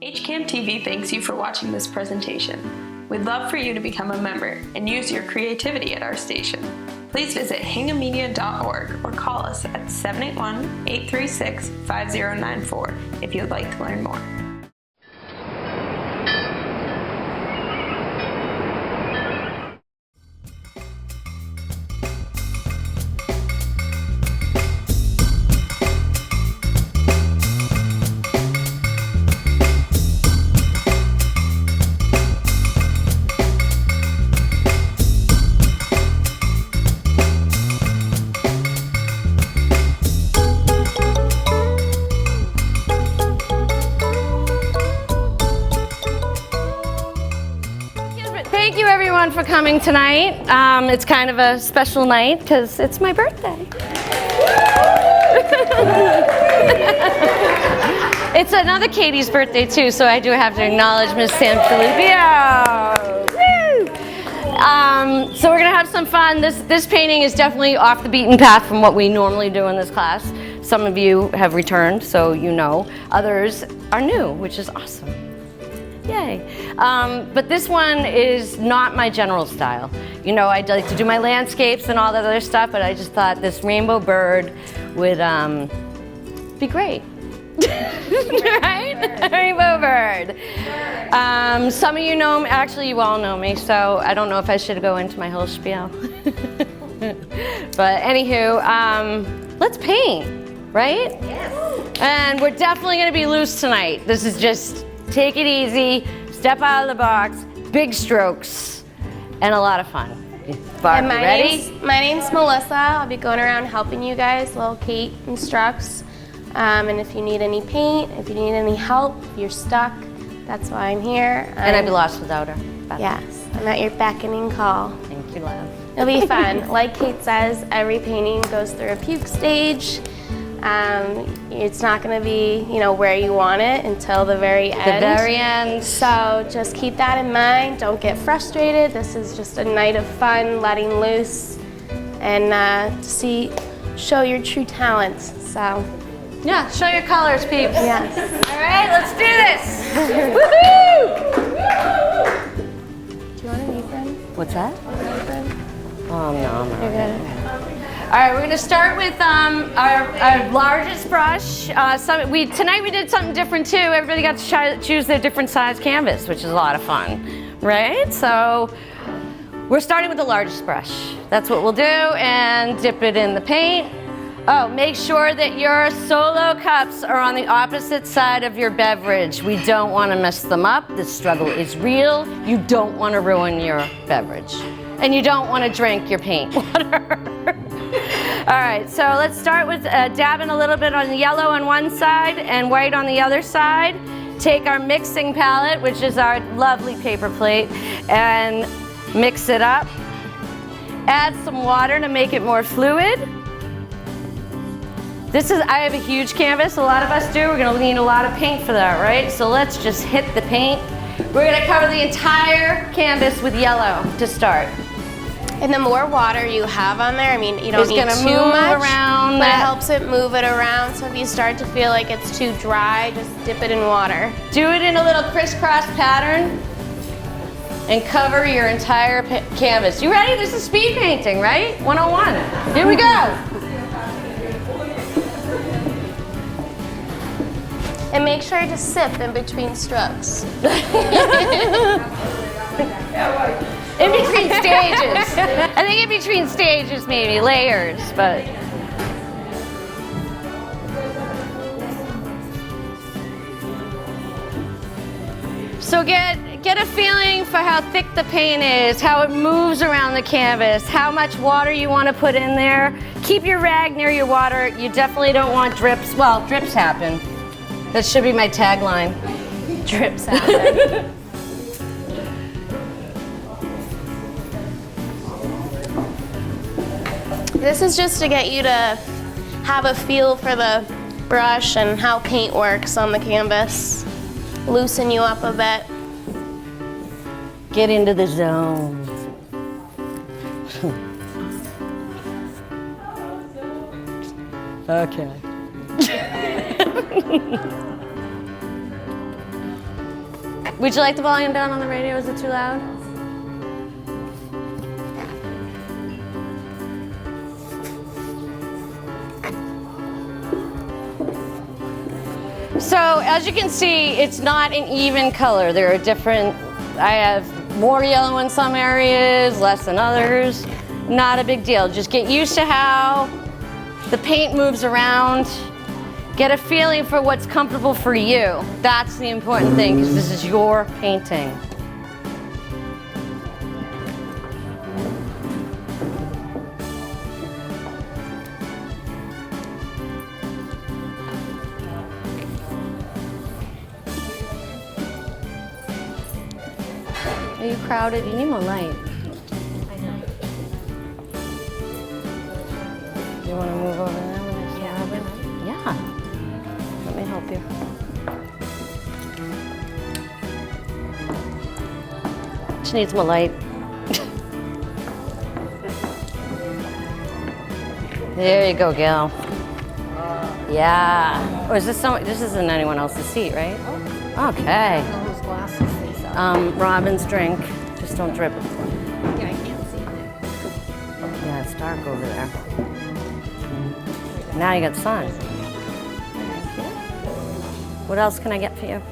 HCAM TV thanks you for watching this presentation. We'd love for you to become a member and use your creativity at our station. Please visit hinghammedia.org or call us at 781-836-5094 if you'd like to learn more. Thank you everyone for coming tonight. It's kind of a special night because it's my birthday. It's another Katie's birthday too, so I do have to acknowledge Miss Sanfilippo. So we're gonna have some fun. This painting is definitely off the beaten path from what we normally do in this class. Some of you have returned, so you know. Others are new, which is awesome. Yay. But this one is not my general style. You know, I like to do my landscapes and all that other stuff, but I just thought this rainbow bird would be great. Right? Rainbow bird. Some of you know me, actually you all know me, so I don't know if I should go into my whole spiel. But anywho, let's paint, right? Yes. And we're definitely gonna be loose tonight. This is just take it easy, step out of the box, big strokes, and a lot of fun. Barb, you ready? My name's Melissa. I'll be going around helping you guys while Kate instructs. And if you need any paint, if you need any help, if you're stuck, that's why I'm here. And I'd be lost without her. Yes, I'm at your beckoning call. Thank you, love. It'll be fun. Like Kate says, every painting goes through a puke stage. It's not going to be, you know, where you want it until the very end. The very end. So just keep that in mind. Don't get frustrated. This is just a night of fun, letting loose, and show your true talents. So yeah, show your colors, peeps. yes. All right, let's do this. Woohoo! Do you want an apron? What's that? Oh no, I'm not. You're good. All right, we're going to start with our largest brush. Tonight we did something different too. Everybody got to choose their different size canvas, which is a lot of fun, right? So we're starting with the largest brush. That's what we'll do, and dip it in the paint. Oh, make sure that your solo cups are on the opposite side of your beverage. We don't want to mess them up. This struggle is real. You don't want to ruin your beverage. And you don't want to drink your paint water. All right, so let's start with dabbing a little bit on the yellow on one side and white on the other side. Take our mixing palette, which is our lovely paper plate, and mix it up. Add some water to make it more fluid. I have a huge canvas, a lot of us do. We're gonna need a lot of paint for that, right? So let's just hit the paint. We're gonna cover the entire canvas with yellow to start. And the more water you have on there, I mean, you don't need too much, around but it helps it move it around. So if you start to feel like it's too dry, just dip it in water. Do it in a little crisscross pattern and cover your entire canvas. You ready? This is speed painting, right? 101. Here we go. And make sure to sip in between strokes. In between stages. I think in between stages, maybe layers, but. So get a feeling for how thick the paint is, how it moves around the canvas, how much water you want to put in there. Keep your rag near your water. You definitely don't want drips. Well, drips happen. That should be my tagline. Drips happen. This is just to get you to have a feel for the brush and how paint works on the canvas. Loosen you up a bit. Get into the zone. Okay. Would you like the volume down on the radio? Is it too loud? So as you can see, it's not an even color. There are different, I have more yellow in some areas, less in others. Not a big deal. Just get used to how the paint moves around. Get a feeling for what's comfortable for you. That's the important thing, because this is your painting. Are you crowded? You need more light. You want to move over there? Yeah. Let me help you. She needs more light. There you go, Gil. Yeah. Or is this someone? This isn't anyone else's seat, right? Okay. Robin's drink. Just don't drip it. Yeah, I can't see it. Yeah, it's dark over there. Now you got sun. What else can I get for you?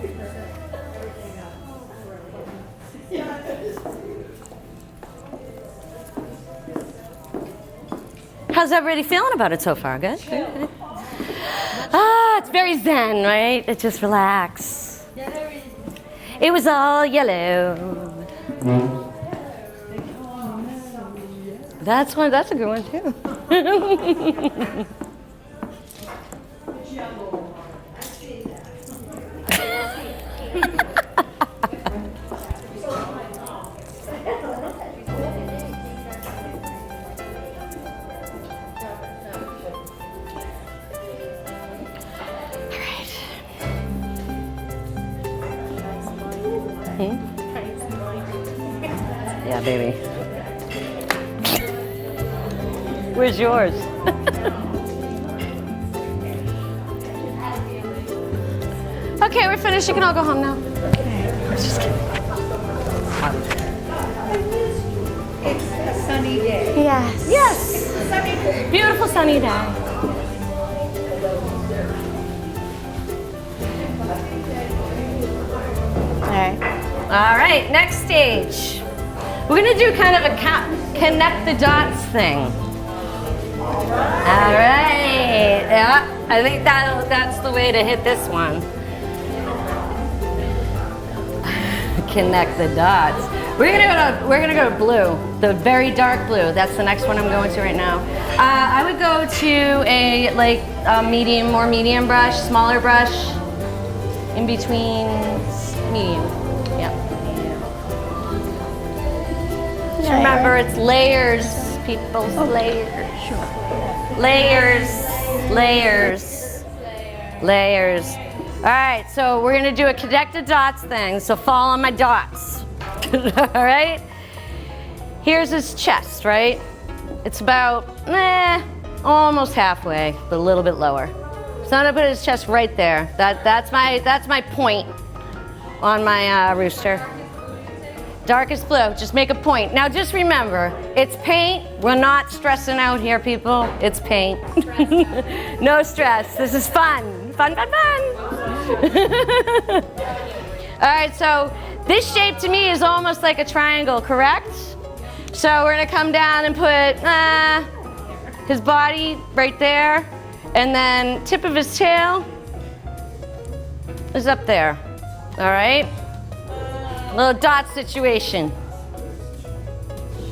How's everybody feeling about it so far? Good? Good? Ah, it's very zen, right? It just relax. It was all yellow. That's a good one too. Yeah, baby. Where's yours? Okay, we're finished. You can all go home now. Just kidding. It's a sunny day. Yes. Yes. Beautiful sunny day. All right, next stage. We're gonna do kind of a connect the dots thing. All right, yeah, I think that's the way to hit this one. Connect the dots. We're gonna go to blue, the very dark blue. That's the next one I'm going to right now. I would go to a more medium brush, smaller brush, in between medium. Yeah. Just remember, it's layers, people. Layers. Sure. Layers. Layers. Layers. All right, so we're gonna do a connect the dots thing. So follow my dots. All right. Here's his chest, right? It's about almost halfway, but a little bit lower. So I'm gonna put his chest right there. That's my point on my rooster. Darkest blue, just make a point. Now just remember, it's paint. We're not stressing out here, people. It's paint. No stress. This is fun. Fun, fun, fun. All right, so this shape to me is almost like a triangle, correct? So we're gonna come down and put his body right there, and then tip of his tail is up there. All right? Little dot situation.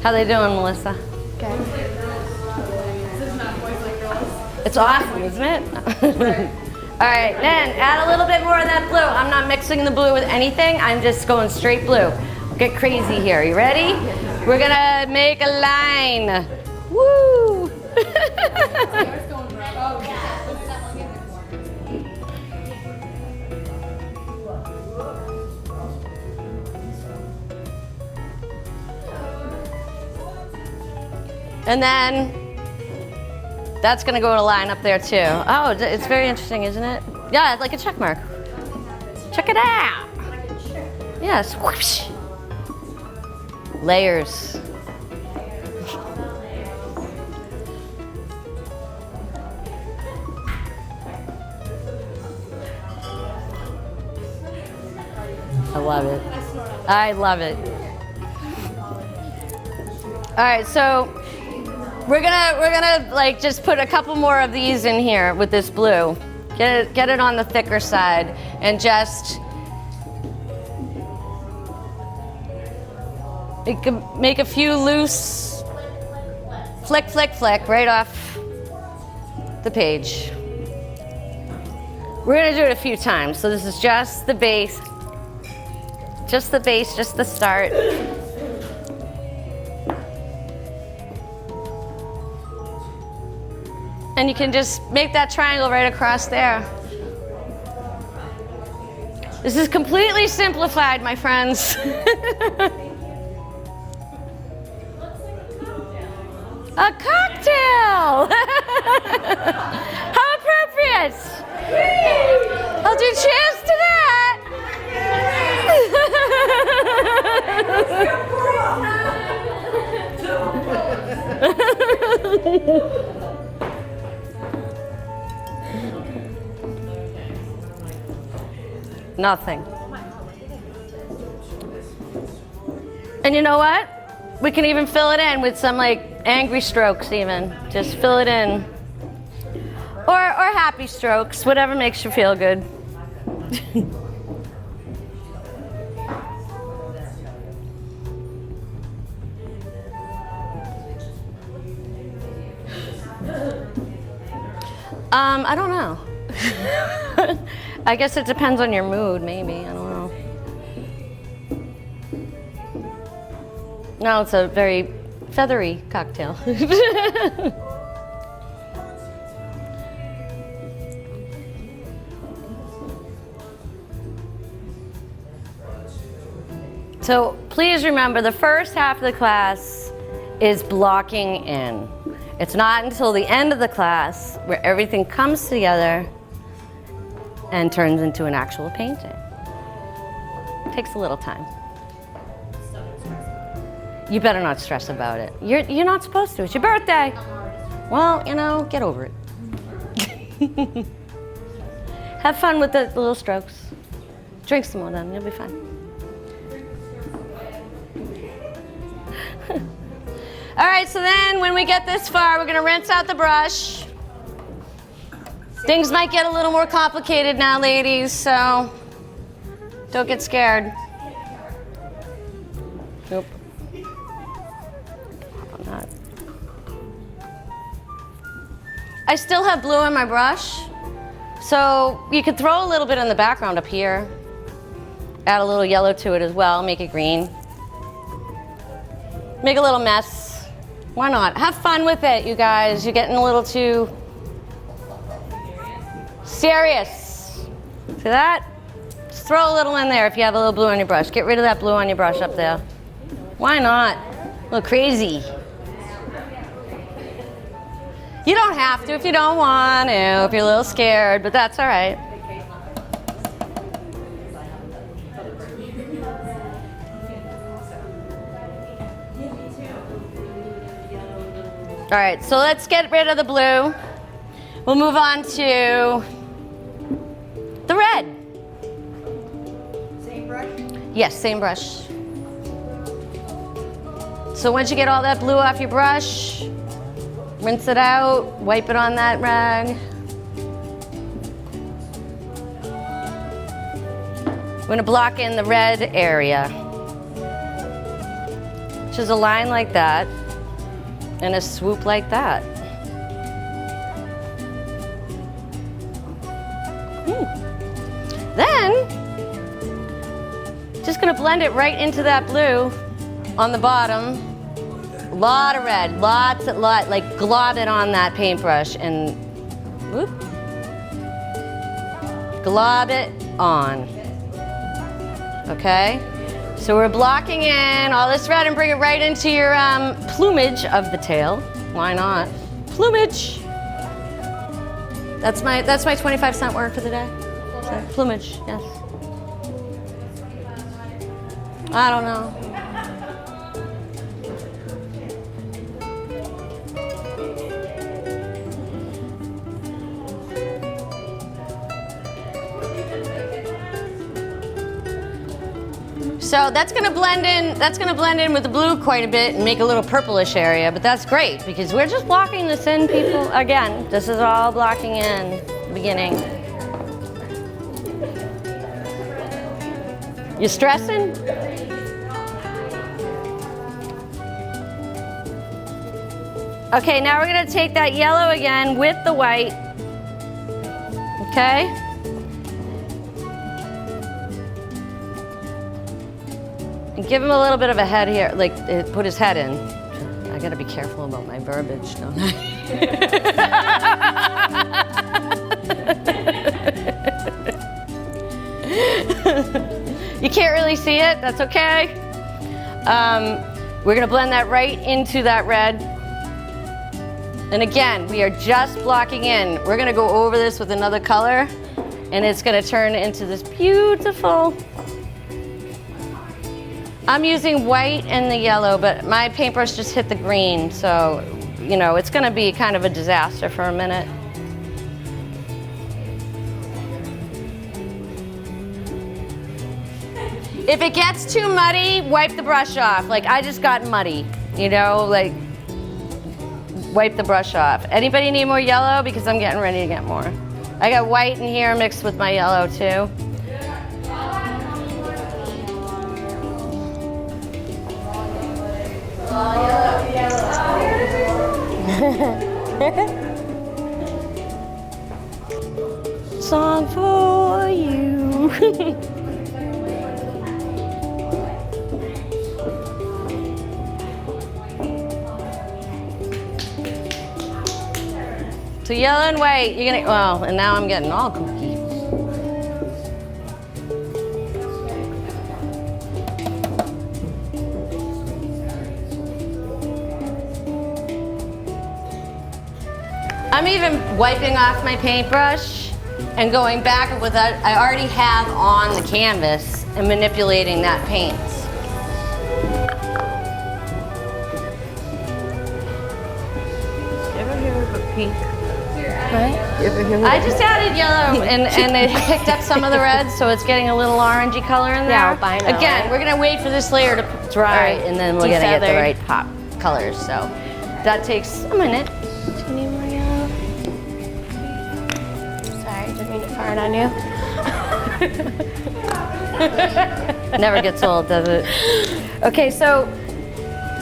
How they doing, Melissa? Good. It's awesome, isn't it? All right, then add a little bit more of that blue. I'm not mixing the blue with anything. I'm just going straight blue. Get crazy here. You ready? We're gonna make a line. Woo! And then that's gonna go in a line up there too. Oh, it's very interesting, isn't it? Yeah, it's like a check mark. Check it out. Yes. Whoosh. Layers. I love it. I love it. All right, so we're gonna like just put a couple more of these in here with this blue. Get it on the thicker side, and just make a few loose flick right off the page. We're gonna do it a few times. So this is just the base, just the start. And you can just make that triangle right across there. This is completely simplified, my friends. A cocktail! How appropriate! I'll do cheers to that! Nothing. And you know what? We can even fill it in with some like angry strokes even. Just fill it in. Or happy strokes, whatever makes you feel good. I don't know. I guess it depends on your mood, maybe. I don't know. No, it's a very feathery cocktail. So please remember, the first half of the class is blocking in. It's not until the end of the class where everything comes together and turns into an actual painting. It takes a little time. You better not stress about it. You're not supposed to. It's your birthday. Well, you know, get over it. Have fun with the little strokes. Drink some more of them. You'll be fine. All right, so then when we get this far, we're gonna rinse out the brush. Things might get a little more complicated now, ladies, so don't get scared. Nope. I still have blue on my brush, so you could throw a little bit in the background up here. Add a little yellow to it as well, make it green. Make a little mess. Why not? Have fun with it, you guys. You're getting a little too serious. See that? Just throw a little in there if you have a little blue on your brush. Get rid of that blue on your brush up there. Why not? A little crazy. You don't have to if you don't want to, if you're a little scared, but that's all right. All right, so let's get rid of the blue. We'll move on to the red. Same brush? Yes, same brush. So once you get all that blue off your brush, rinse it out, wipe it on that rag. We're gonna block in the red area, which is a line like that and a swoop like that. Then, just gonna blend it right into that blue on the bottom. A lot of red, like glob it on that paintbrush and whoop, glob it on. Okay? So we're blocking in all this red and bring it right into your plumage of the tail. Why not? Plumage. That's my 25-cent word for the day. So, plumage, yes. I don't know. So that's gonna blend in. That's gonna blend in with the blue quite a bit and make a little purplish area. But that's great because we're just blocking this in, people. Again, this is all blocking in the beginning. You stressing? Okay, now we're gonna take that yellow again with the white. Okay? And give him a little bit of a head here, like put his head in. I gotta be careful about my verbiage, don't I? You can't really see it, that's okay. We're gonna blend that right into that red. And again, we are just blocking in. We're gonna go over this with another color and it's gonna turn into this beautiful. I'm using white and the yellow, but my paintbrush just hit the green, so, you know, it's gonna be kind of a disaster for a minute. If it gets too muddy, wipe the brush off. Like, I just got muddy, you know, like, wipe the brush off. Anybody need more yellow? Because I'm getting ready to get more. I got white in here mixed with my yellow, too. Song for you. So yellow and white, you're gonna, well, and now I'm getting all kooky. I'm even wiping off my paintbrush and going back with what I already have on the canvas and manipulating that paint. Ever hear of a pink? I just added yellow and it picked up some of the red, so it's getting a little orangey color in there. Yeah, albino, Again, right? we're gonna wait for this layer to dry and then we're gonna get the Defeathered. right pop colors. So that takes a minute. Do you need more yellow? Sorry, didn't mean to fart on you. Never gets old, does it? Okay, so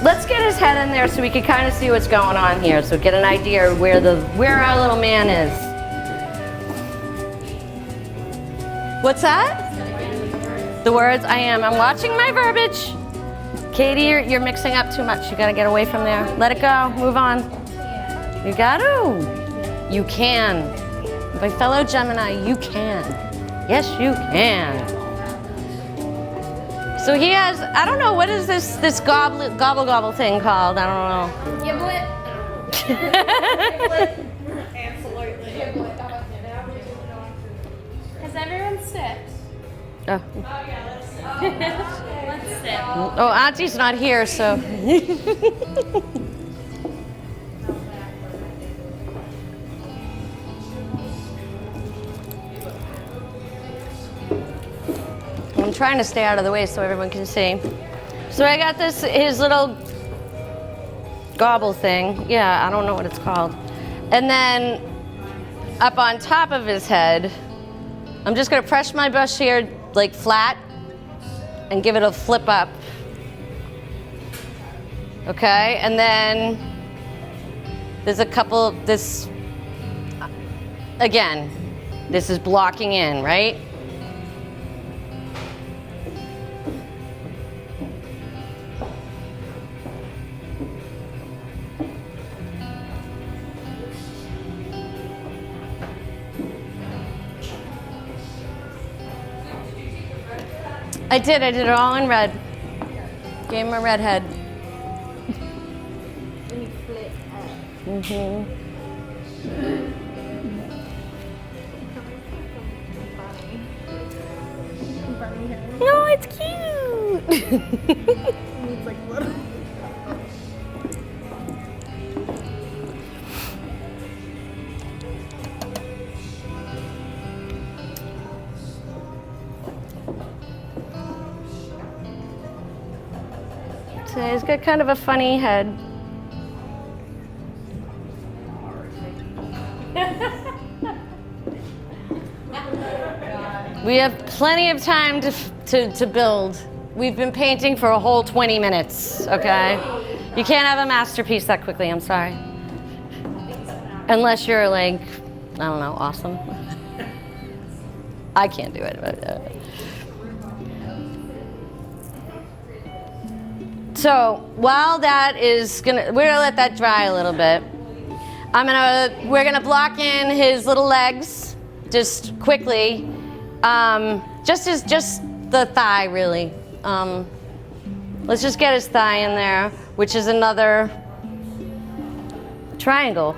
let's get his head in there so we can kind of see what's going on here. So get an idea of where our little man is. What's that? The words, I am. I'm watching my verbiage. Katie, you're mixing up too much. You gotta get away from there. Let it go, move on. You got to. You can. My fellow Gemini, you can. Yes, you can. So he has, I don't know, what is this gobble thing called? I don't know. Giblet. Has everyone sipped? Oh. Let's sip. Oh, Auntie's not here, so. I'm trying to stay out of the way so everyone can see. So I got his little gobble thing. Yeah, I don't know what it's called. And then up on top of his head, I'm just gonna press my brush here like flat and give it a flip up. Okay, and then there's a couple, again, this is blocking in, right? I did it all in red. Gave him a red head. Mm-hmm. No, it's cute. So he's got kind of a funny head. We have plenty of time to build. We've been painting for a whole 20 minutes, okay? You can't have a masterpiece that quickly, I'm sorry. Unless you're like, I don't know, awesome. I can't do it, but... So while that is we're gonna let that dry a little bit. We're gonna block in his little legs, just quickly. Just the thigh, really. Let's just get his thigh in there, which is another triangle.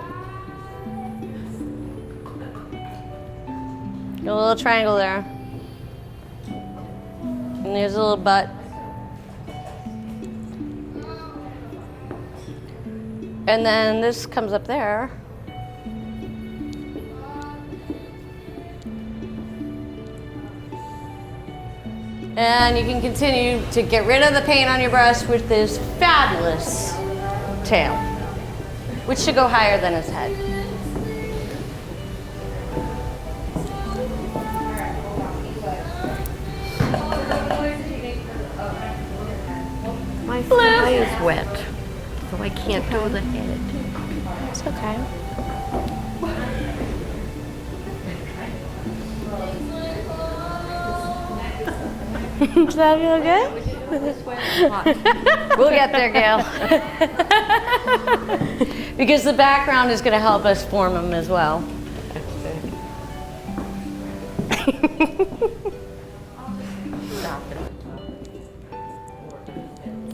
A little triangle there. And there's a little butt. And then this comes up there. And you can continue to get rid of the paint on your brush with this fabulous tail, which should go higher than his head. My thigh is wet, so I can't do the head. It's okay. Does that feel good? We'll get there, Gail. Because the background is going to help us form them as well.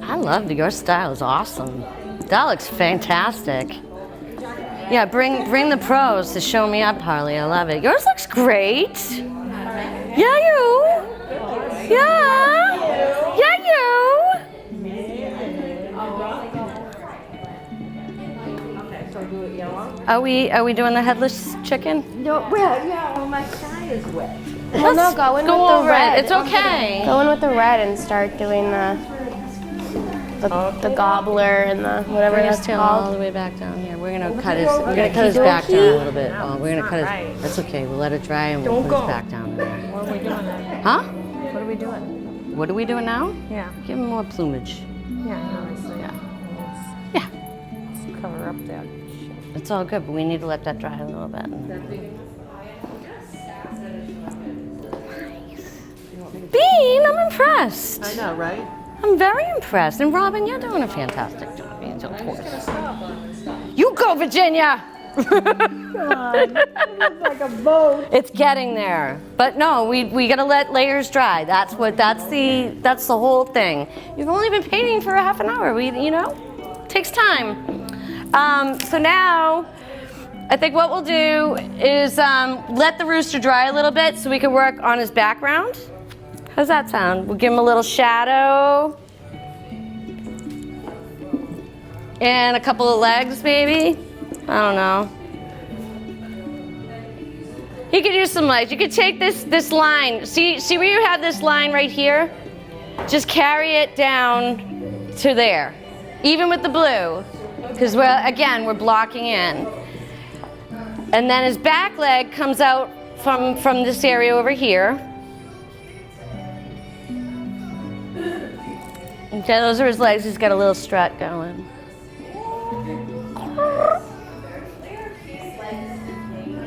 I love your style. Is awesome. That looks fantastic. Yeah, bring the pros to show me up, Harley. I love it. Yours looks great. Yeah, you. Yeah. Yeah, you. Are we doing the headless chicken? No, well, yeah, well, my thigh is wet. Well, no, go in with the red. It's okay. Go in with the red and start doing the gobbler and the whatever Bring his that's tail all called. the way back down here. We're gonna cut his back down a little bit. Oh, we're gonna cut his. That's okay. We'll let it dry and we'll put his back down there. What are we doing then? Huh? What are we doing? What are we doing now? Yeah. Give him more plumage. Yeah, obviously. Yeah. Let's cover up that shit. It's all good, but we need to let that dry a little bit. Bean, I'm impressed. I know, right? I'm very impressed. And Robin, you're doing a fantastic job, Bean, of course. You go, Virginia! It's like a boat. It's getting there. But no, we gotta let layers dry. That's the whole thing. You've only been painting for a half an hour. It takes time. So now, I think what we'll do is let the rooster dry a little bit so we can work on his background. How's that sound? We'll give him a little shadow. And a couple of legs, maybe. I don't know. You could use some legs. You could take this line. See where you have this line right here? Just carry it down to there. Even with the blue. Because we're blocking in. And then his back leg comes out from this area over here. Okay, those are his legs. He's got a little strut going.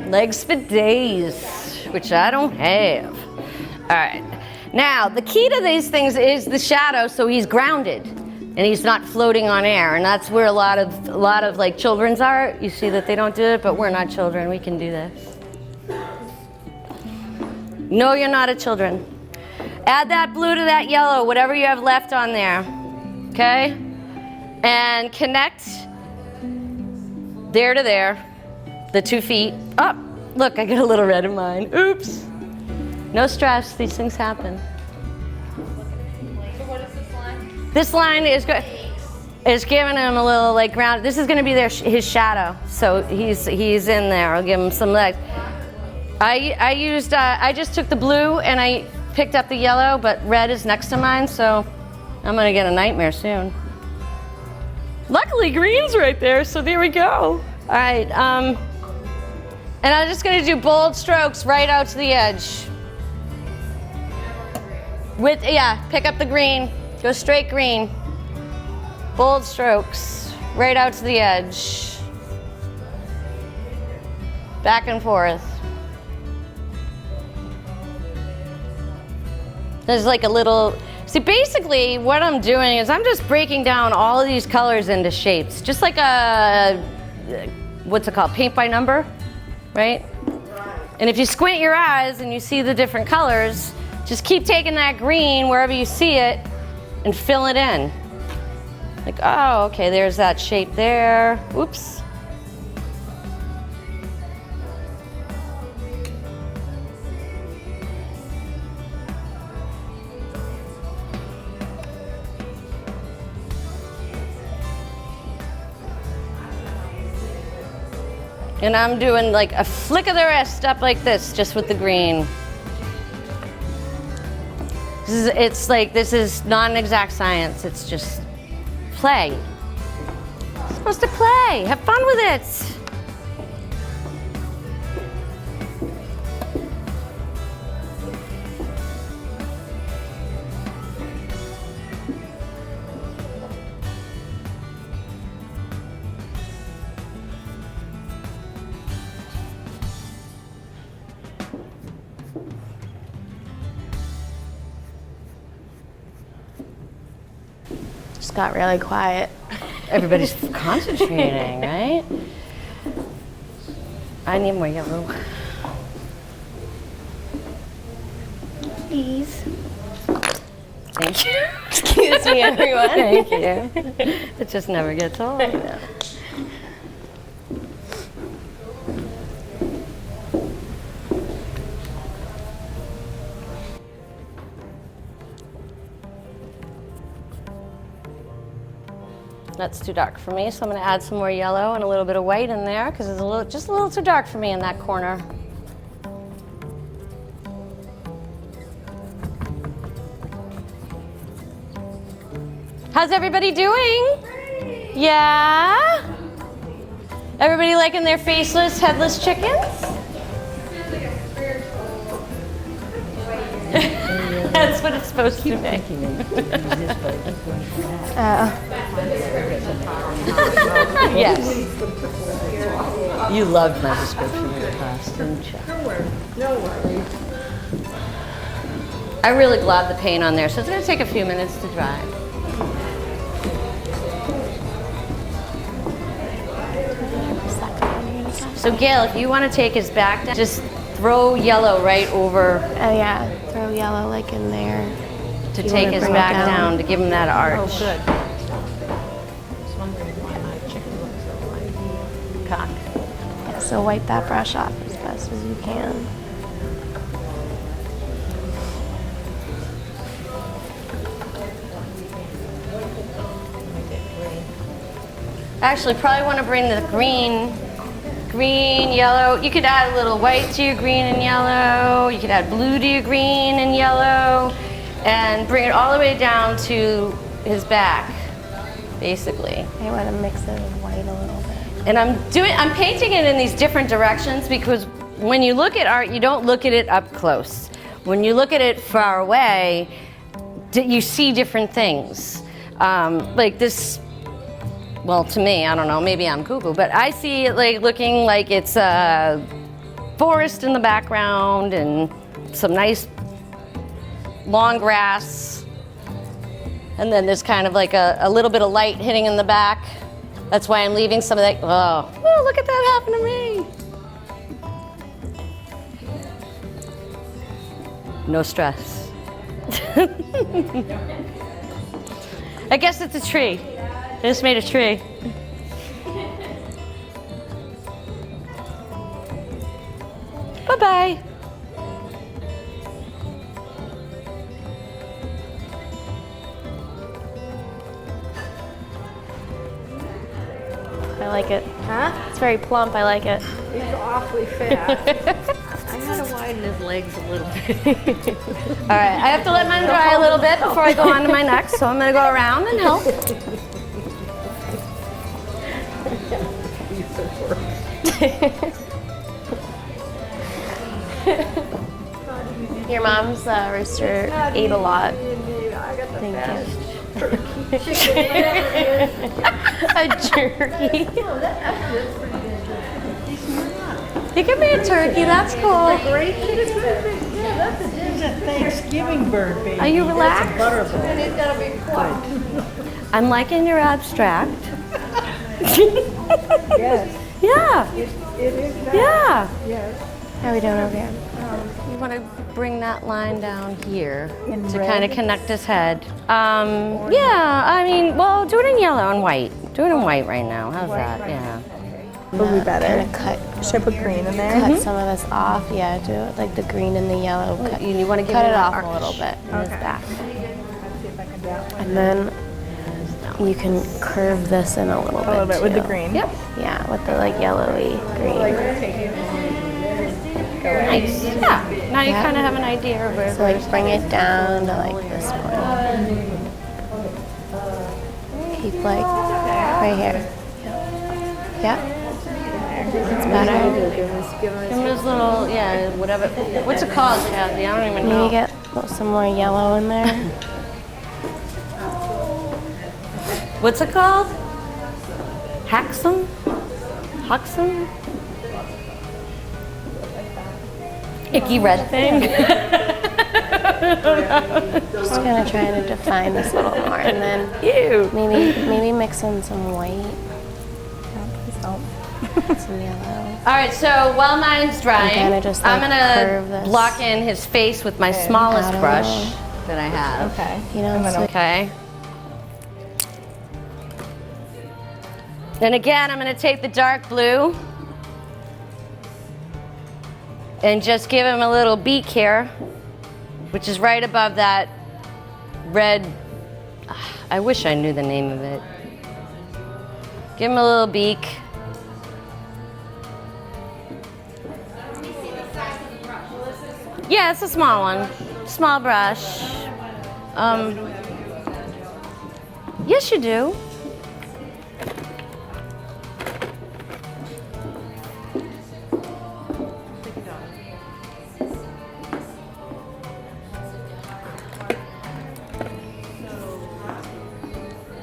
Legs for days, which I don't have. All right. Now, the key to these things is the shadow, so he's grounded and he's not floating on air. And that's where a lot of like children's art, you see that they don't do it, but we're not children. We can do this. No, you're not a children. Add that blue to that yellow, whatever you have left on there. Okay? And connect there to there. The 2 feet. Oh, look, I got a little red in mine. Oops. No stress, these things happen. This line is good. It's giving him a little like ground. This is going to be his shadow, so he's in there. I'll give him some legs. I just took the blue and I picked up the yellow, but red is next to mine, so I'm going to get a nightmare soon. Luckily, green's right there, so there we go. All right, and I'm just going to do bold strokes right out to the edge. Pick up the green, go straight green. Bold strokes, right out to the edge. Back and forth. There's like a little, see basically what I'm doing is I'm just breaking down all of these colors into shapes. Just like a, what's it called, paint by number, right? And if you squint your eyes and you see the different colors, just keep taking that green wherever you see it and fill it in. Like, oh, okay, there's that shape there. Oops. And I'm doing like a flick of the wrist up like this, just with the green. This is not an exact science, it's just play. You're supposed to play. Have fun with it. Just got really quiet. Everybody's concentrating, right? I need more yellow. Please. Thank you. Excuse me, everyone. Thank you. It just never gets old. I know. That's too dark for me, so I'm going to add some more yellow and a little bit of white in there because it's just a little too dark for me in that corner. How's everybody doing? Great. Yeah? Everybody liking their faceless, headless chickens? That's what it's supposed to be. Yes. You loved my description of the class, didn't you? No worries. I really globbed the paint on there, so it's going to take a few minutes to dry. So Gail, if you want to take his back down, just throw yellow right over. Oh yeah, throw yellow like in there. To take his back down, to give him that arch. Oh, good. I was wondering why my chicken looks so white. Cock. Yeah, so wipe that brush off as best as you can. Actually, probably want to bring the green, yellow. You could add a little white to your green and yellow. You could add blue to your green and yellow, and bring it all the way down to his back, basically. I want to mix it with white a little bit. And I'm painting it in these different directions because when you look at art, you don't look at it up close. When you look at it far away, you see different things. Like this. Well, to me, I don't know, maybe I'm cuckoo, but I see it like looking like it's a forest in the background and some nice long grass. And then there's kind of like a little bit of light hitting in the back. That's why I'm leaving some of that. Oh, look at that happen to me. No stress. I guess it's a tree. I just made a tree. Bye-bye. I like it. Huh? It's very plump. I like it. He's awfully fat. I gotta widen his legs a little bit. All right, I have to let mine dry a little bit before I go on to my next, so I'm gonna go around and help. Your mom's rooster ate a lot. Thank you. A jerky. You can be a turkey, that's cool. It's a Thanksgiving bird, baby. Are you relaxed? That's a butterball. I'm liking your abstract. Yes, Yeah, it is that. yeah. Yes. How are we doing over here? You want to bring that line down here In to red? kind of connect his head. Yeah, I mean, well, do it in yellow and white. Do it in white right now. How's that? Yeah. Would be better. Kind of cut Should I put green in there? cut some of this off. Yeah, do it like the green and the yellow. Cut, You want to give cut it it an off arch. a little bit in his back. See if I can do that one. And then you can curve this in a little bit. A little bit with the too. green. Yep. Yeah, with the like yellowy green. Nice. Yeah. Now you kind of have an idea of where. So like bring it down to like this point. Keep like right here. Yep. It's better. Give him his little, yeah, whatever. What's it called, Kathy? I don't even know. Maybe get some more yellow in there. What's it called? Haxum? Huxum? Icky red thing? Just kind of trying to define this a little more, and then Ew. maybe mix in some white, some yellow. All right, so while mine's drying, kinda just, I'm like, curve gonna this. block in his face with my smallest Out a brush little. that I have. Okay. You know, so Okay. Then again, I'm gonna take the dark blue and just give him a little beak here, which is right above that red. I wish I knew the name of it. Give him a little beak. Yeah, it's a small one. Small brush. Yes, you do.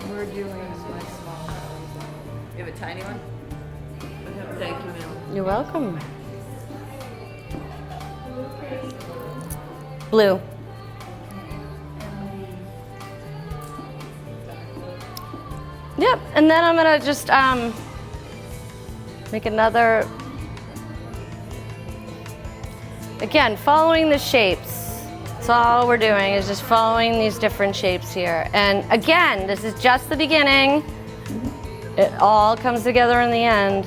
We're doing my small. You have a tiny one? Thank you, ma'am. You're welcome. Blue. Yep, and then I'm gonna just make another. Again, following the shapes. That's all we're doing is just following these different shapes here. And again, this is just the beginning. It all comes together in the end.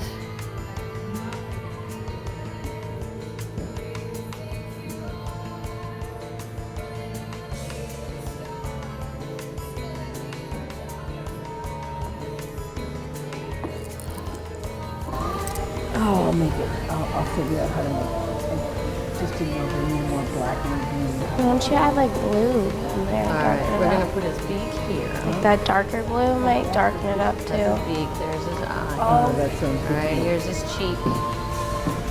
Oh, I'll make it. I'll figure out how to make it. Just to know there need more black and green. why don't you add like blue in there? All right, we're gonna put his beak here. Like that darker blue might darken it up That's too. his beak. There's his eye. Oh, that sounds All good. right, here's his cheek,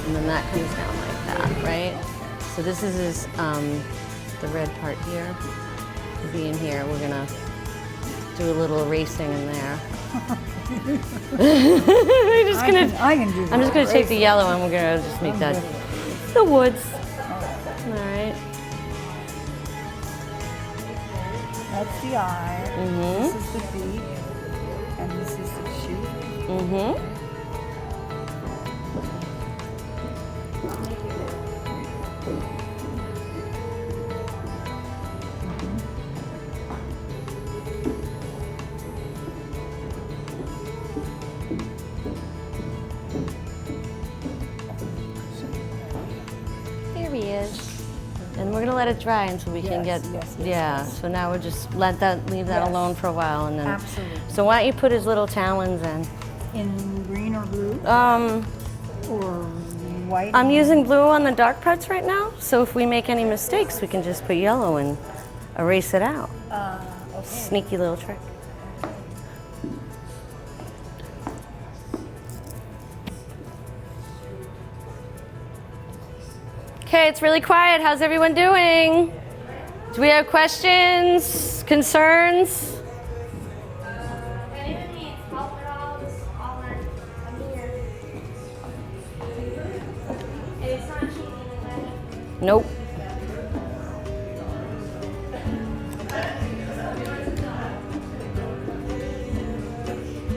and then that comes down like that, right? So this is his, the red part here. Will be in here. We're gonna do a little erasing in there. I'm just gonna take the yellow and we're gonna just make that the woods. All right. That's the eye. Mhm. This is the beak. And this is the shoot. Mhm. Here he is. And we're gonna let it dry until we can Yes, get, yes, yeah. So now we'll just leave that Yes. alone for a while and then. Absolutely. So why don't you put his little talons in? In green or blue or white? I'm using blue on the dark parts right now, so if we make any mistakes, we can just put yellow and erase it out. Okay. Sneaky little trick. Okay, it's really quiet. How's everyone doing? Do we have questions, concerns? Anyone needs help at all, just holler. I'm here. And it's not cheating, okay? Nope.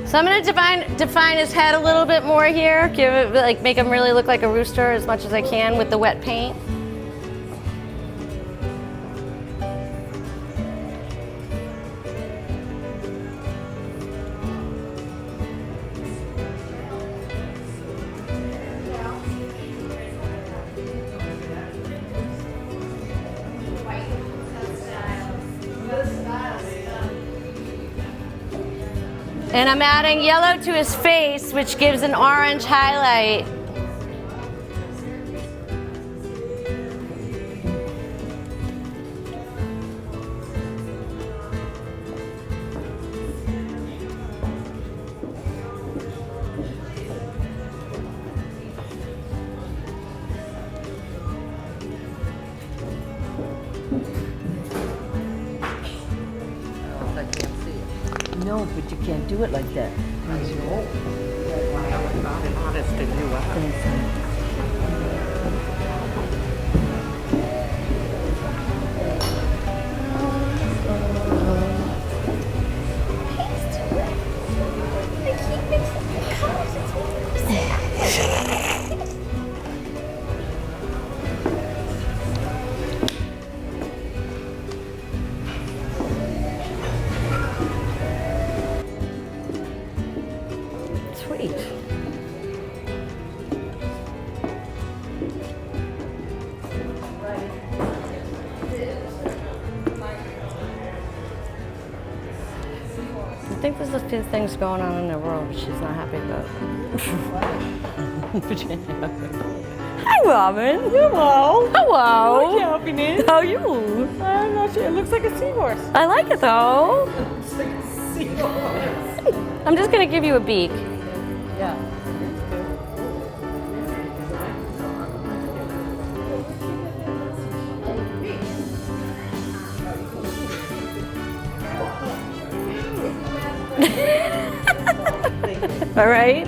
So I'm gonna define his head a little bit more here. Give it, like, make him really look like a rooster as much as I can with the wet paint. And I'm adding yellow to his face, which gives an orange highlight. No, but you can't do it like that. Sweet. I think there's a few things going on in the world she's not happy about. Hi, Robin. Hello. Hello. What's happening? How are you? I'm not sure. It looks like a seahorse. I like it though. I'm just gonna give you a beak. Yeah. All right.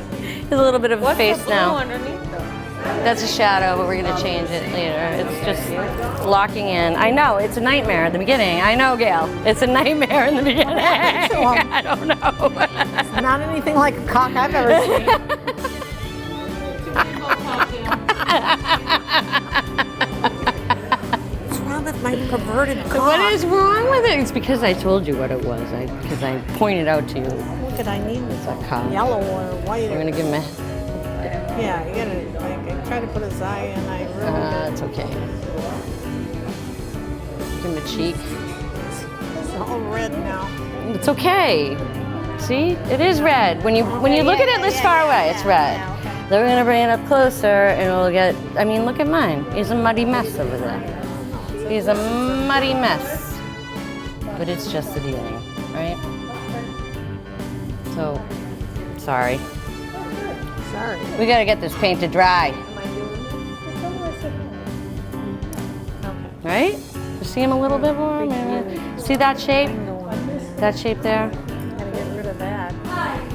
There's a little bit of a face now. Underneath though? That's a shadow, but we're gonna change it later. It's just locking in. I know, it's a nightmare at the beginning. I know, Gail. It's a nightmare in the beginning. I don't know. It's not anything like a cock I've ever seen. What's wrong with my perverted cock? What is wrong with it? It's because I told you what it was. Because I pointed out to you. What did I need? It's a cock. Yellow or white? You're gonna give him a. Yeah, you gotta, like, I tried to put his eye in, I ruined It's okay. Give him a cheek. it. It's all red now. It's okay. See, it is red. When you look at it this far away, it's red. Then we're gonna bring it up closer, and we'll get. I mean, look at mine. He's a muddy mess over there. He's a muddy mess. But it's just the beginning, right? So, sorry. Sorry. We gotta get this paint to dry, right? You see him a little bit more? Maybe. See that shape? That shape there? Gotta get rid of that.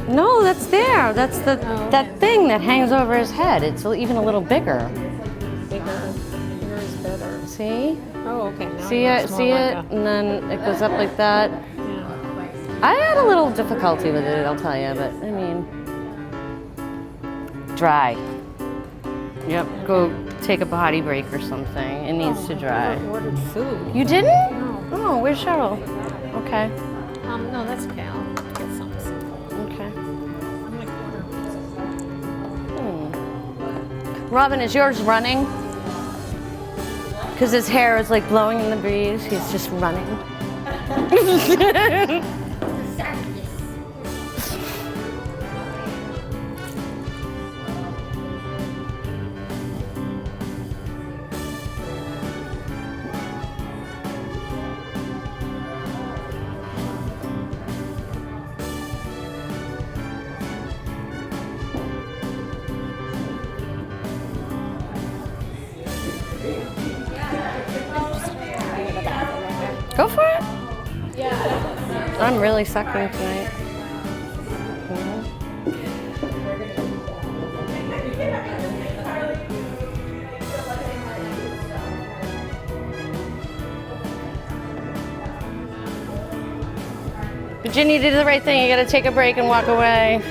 No, that's there. That's that thing that hangs over his head. It's even a little bigger. Bigger. Bigger is better. See? Oh, okay. Now See it? See it? And then it goes up like that. I had a little difficulty with it, I'll tell you, but I mean, dry. Yep, go take a potty break or something. It needs to dry. I ordered food. You didn't? No. Oh, where's Cheryl? Okay. No, that's okay. I'll get something simple. Okay. I'm like ordering pizza. Robin, is yours running? Because his hair is like blowing in the breeze. He's just running. I'm really sucking tonight. But Ginny did the right thing. You gotta take a break and walk away.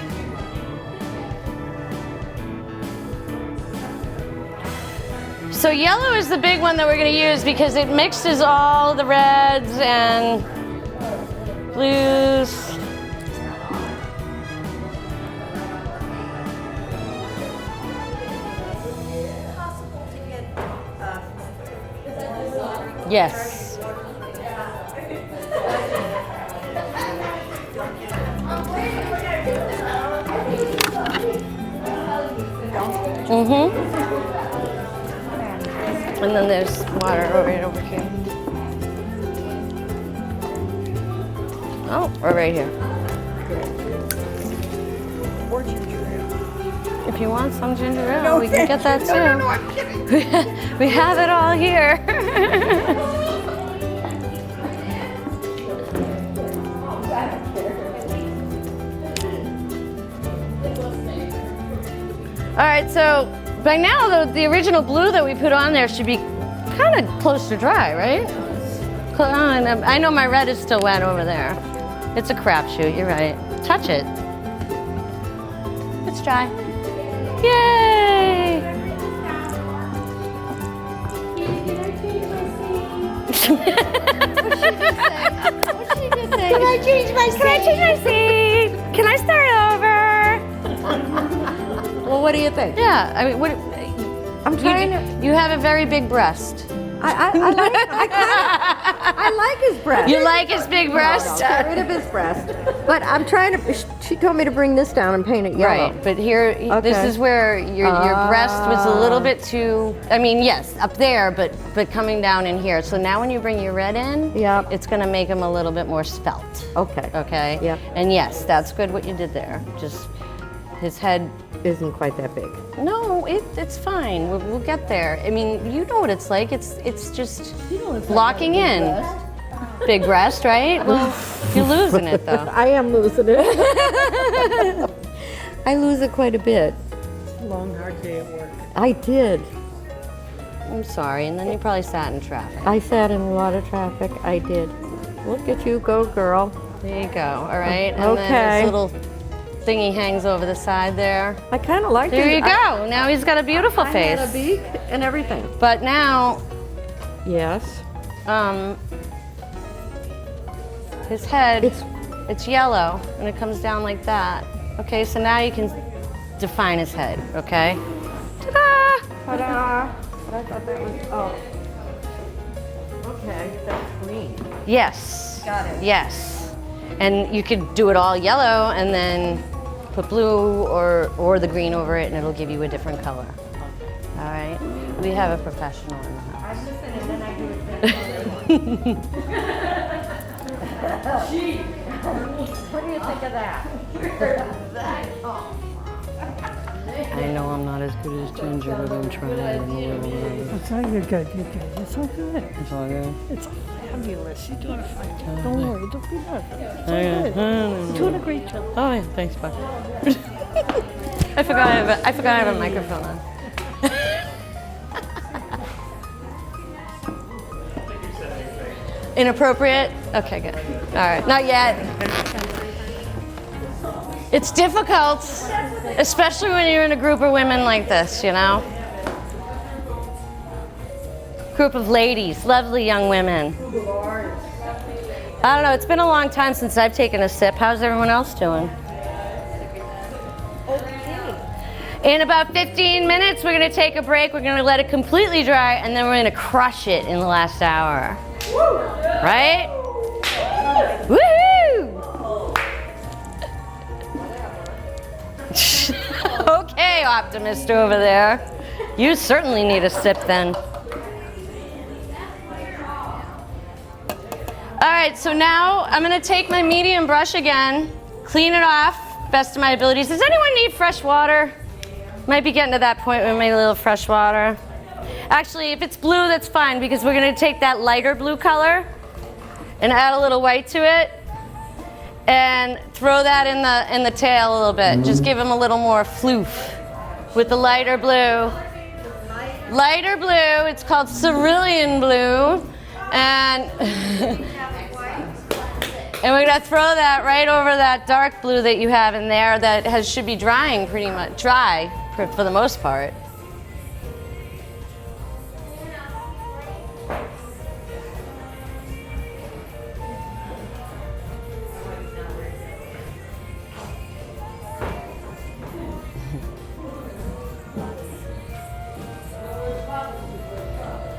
So yellow is the big one that we're gonna use because it mixes all the reds and blues. Yes. Mm-hmm. And then there's water right over here. Oh, or right here. Or ginger ale. If you want some ginger ale, we can get that too. No, I'm kidding. We have it all here. All right, so by now the original blue that we put on there should be kind of close to dry, right? I know my red is still wet over there. It's a crapshoot, you're right. Touch it. It's dry. Yay! What's she gonna say? Can I change my seat? Can I change my seat? Can I start over? Well, what do you think? Yeah, I mean, what? I'm trying to. You have a very big breast. I like his breast. You like his big breast? No, get rid of his breast. But I'm trying to. She told me to bring this down and paint it yellow. Right, but here, this is where your breast was a little bit too. I mean, yes, up there, but coming down in here. So now when you bring your red in, it's going to make him a little bit more svelte. Okay. Okay. Yep. And yes, that's good what you did there. Just his head isn't quite that big. No, it's fine. We'll get there. I mean, you know what it's like. It's just locking in. Big breast, right? Well, you're losing it though. I am losing it. I lose it quite a bit. Long, hard day at work. I did. I'm sorry. And then you probably sat in traffic. I sat in a lot of traffic. I did. Look at you go, girl. There you go. All right. And Okay. then this little thingy hangs over the side there. I kind of like it. There you go. Now he's got a beautiful I face. had a beak and everything. But now, Yes. his head, it's yellow, and it comes down like that. Okay, so now you can define his head, okay? Ta-da! Ta-da! But I thought that was, okay, that's green. Yes. Got it. Yes. And you could do it all yellow and then put blue or the green over it, and it'll give you a different color. All right? We have a professional in the house. I'm listening, and then I do it. What do you think of that? I know I'm not as good as Ginger, but I'm trying a little bit. It's all you're good. You're good. It's all good. It's all good. It's fabulous. You're doing a fine job. Don't worry. Don't be nervous. It's all good. You're doing a great job. Oh yeah, thanks, bud. I forgot I have a microphone on. Inappropriate? Okay, good. All right, not yet. It's difficult, especially when you're in a group of women like this, you know? Group of ladies, lovely young women. I don't know, it's been a long time since I've taken a sip. How's everyone else doing? In about 15 minutes, we're gonna take a break. We're gonna let it completely dry, and then we're gonna crush it in the last hour. Right? Woohoo! Okay, optimist over there. You certainly need a sip then. All right, so now I'm gonna take my medium brush again, clean it off, best of my abilities. Does anyone need fresh water? Might be getting to that point with my little fresh water. Actually, if it's blue, that's fine, because we're gonna take that lighter blue color and add a little white to it. and throw that in the tail a little bit. Just give him a little more floof with the lighter blue. Lighter blue, it's called cerulean blue. And, and we're gonna throw that right over that dark blue that you have in there that should be drying pretty much, dry for the most part.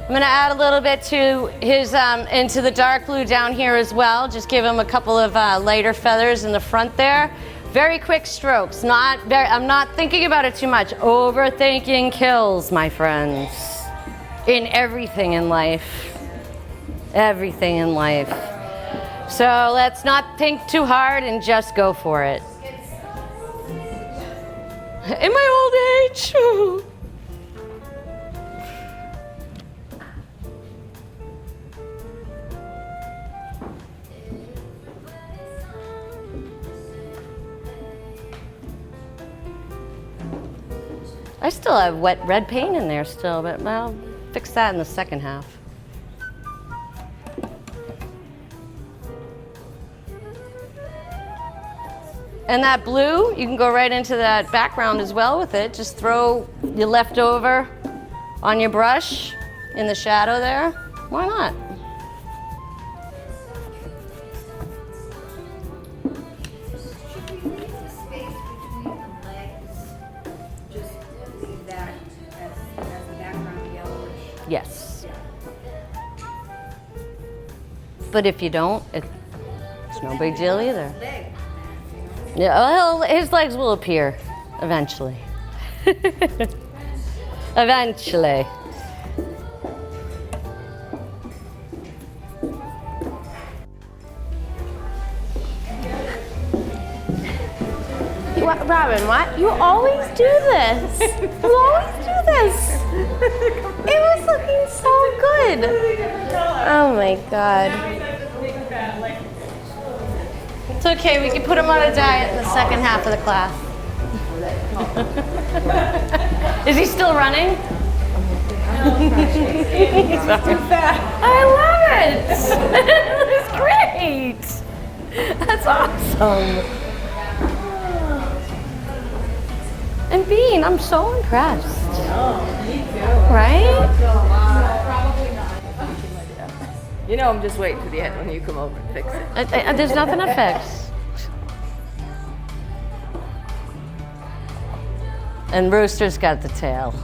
I'm gonna add a little bit to his, into the dark blue down here as well. Just give him a couple of lighter feathers in the front there. Very quick strokes, I'm not thinking about it too much. Overthinking kills, my friends. In everything in life. Everything in life. So let's not think too hard and just go for it. In my old age. I still have wet red paint in there still, but I'll fix that in the second half. And that blue, you can go right into that background as well with it. Just throw your leftover on your brush in the shadow there. Why not? Yes. But if you don't, it's no big deal either. Yeah, well, his legs will appear eventually. Eventually. What, Robin, what? You always do this. You always do this. It was looking so good. Oh my God. It's okay, we can put him on a diet in the second half of the class. Is he still running? He's too fat. I love it! It's great! That's awesome. And Bean, I'm so impressed. Oh, me too. Right? Probably not. You know, I'm just waiting for the end when you come over and fix it. There's nothing to fix. And Rooster's got the tail.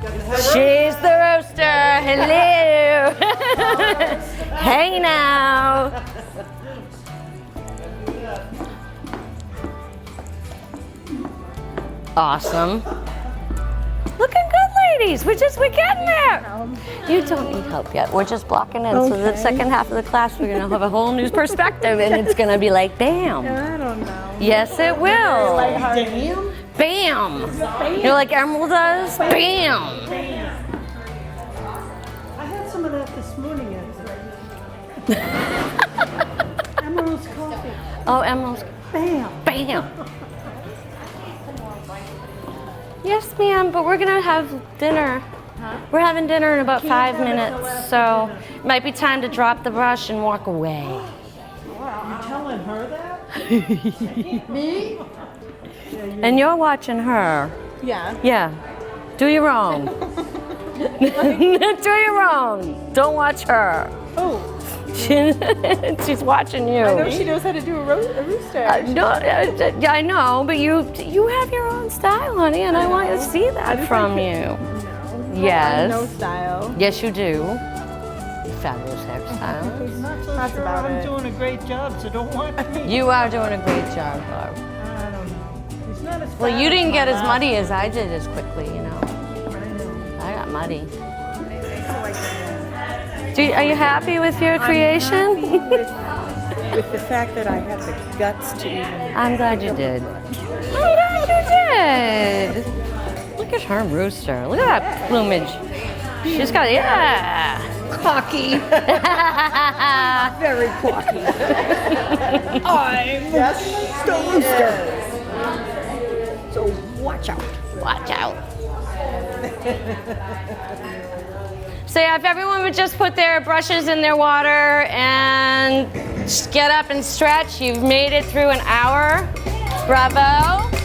She's the rooster. Hello. Hey now. Awesome. Looking good, ladies. We're getting there. You don't need help yet. We're just blocking in. So the second half of the class, we're gonna have a whole new perspective, and it's gonna be like, bam. I don't know. Yes, it will. Damn. Bam. You know, like Emerald does. Bam. I had some of that this morning, actually. Emerald's coffee. Oh, Emerald's. Bam. Bam. Yes, ma'am, but we're gonna have dinner. We're having dinner in about 5 minutes, so it might be time to drop the brush and walk away. Wow, you're telling her that? Me? And you're watching her. Yeah. Yeah. Do your own. Do your own. Don't watch her. Oh, She's watching you. I know she knows how to do a rooster. Yeah, I know, but you have your own style, honey, and I want to see that from you. No. Yes. No style. Yes, you do. Fabulous hairstyle. He's not so That's sure about I'm it. doing a great job, so don't watch me. You are doing a great job, Barb. I don't know. He's not as Well, fat you as didn't my get as last muddy as I did as quickly, you know. I know. I got muddy. Are you happy with your creation? With the fact that I had the guts to even. I'm glad you did. I'm glad you did. Look at her rooster. Look at that plumage. She's got, yeah. Cocky. Very cocky. I'm the rooster. So watch out. Watch out. So yeah, if everyone would just put their brushes in their water and just get up and stretch, you've made it through an hour. Bravo.